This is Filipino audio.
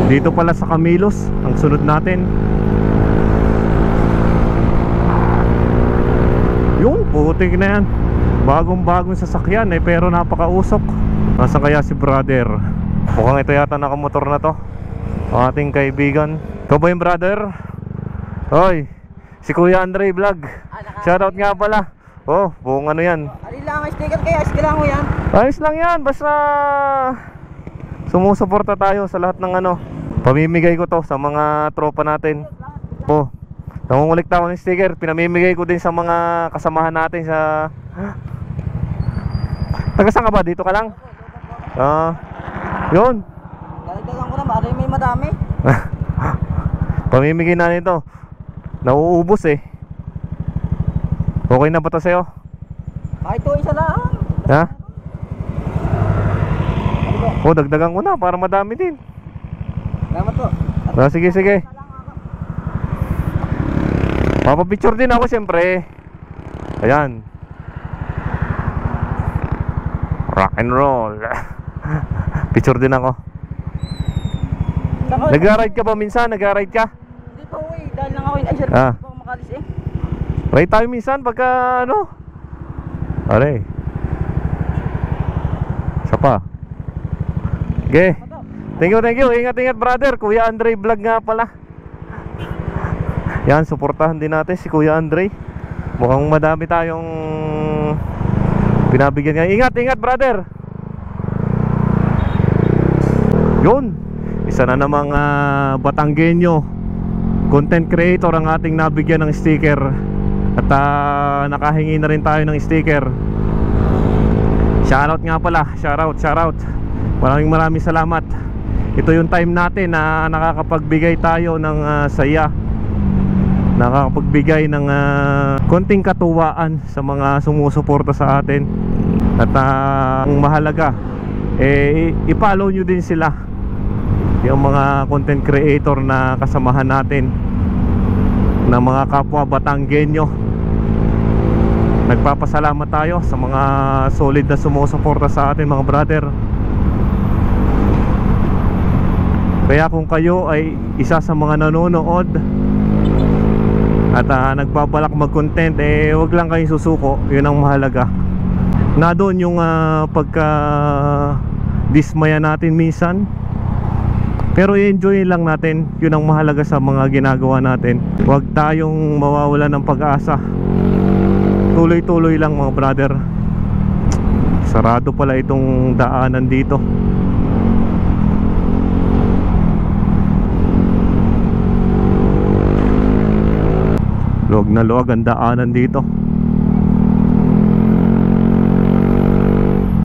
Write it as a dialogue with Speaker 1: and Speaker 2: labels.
Speaker 1: Dito pala sa Camilos ang sunod natin. Yung putik na yan, bagong sasakyan eh, pero napakausok. Nasaan kaya si brother? Mukhang ito yata nakamotor na to, ang ating kaibigan. Ikaw ba yung brother? Hoy, si Kuya Andre Vlog. Shoutout nga pala. Oh, buong ano yan.
Speaker 2: Alin lang ang sticker kaya, ayos lang mo yan.
Speaker 1: Ayos lang yan, basta sumusuporta tayo sa lahat ng ano. Pamimigay ko to sa mga tropa natin. Oh, nangungulikta ako ng sticker. Pinamimigay ko din sa mga kasamahan natin sa... Taga saan ka ba? Dito ka lang? Yun.
Speaker 2: Dagdagan ko na, baka may madami.
Speaker 1: Pamimigay na nito. Nauubos eh. Okay na ba to sa'yo?
Speaker 2: Kahit ito isa lang.
Speaker 1: Ha? Oh, dagdagan ko na para madami din.
Speaker 2: Salamat po.
Speaker 1: Sige, sige. Papapicture din ako siyempre. Ayan. Rock and roll. Picture din ako. Nag-ride ka ba minsan? Nag-ride ka?
Speaker 2: Hindi po eh, dahil lang ako ay sir,
Speaker 1: Ah.
Speaker 2: hindi po ako makalis eh.
Speaker 1: Ride tayo minsan pagka ano. Aray. Isa pa. Okay. Thank you, thank you. Ingat, ingat brother. Kuya Andre Vlog nga pala. Yan, suportahan din natin si Kuya Andre. Mukhang madami tayong pinabigyan niya. Ingat, ingat brother. Yun, isa na namang Batanggenyo content creator ang ating nabigyan ng sticker. At nakahingi na rin tayo ng sticker. Shoutout nga pala. Shoutout. Maraming salamat. Ito yung time natin na nakakapagbigay tayo ng saya, nakakapagbigay ng konting katuwaan sa mga sumusuporta sa atin. At ang mahalaga i-follow nyo din sila, yung mga content creator na kasamahan natin, na mga kapwa Batanggenyo. Nagpapasalamat tayo sa mga solid na sumusuporta sa atin mga brother. Kaya kung kayo ay isa sa mga nanonood at nagbabalak mag-content, wag lang kayong susuko. Yun ang mahalaga. Na doon yung pagka dismaya natin minsan, pero i-enjoy lang natin. Yun ang mahalaga sa mga ginagawa natin. Huwag tayong mawawalan ng pag-asa. Tuloy-tuloy lang mga brother. Sarado pala itong daanan dito. Luwag na luwag ang daanan dito.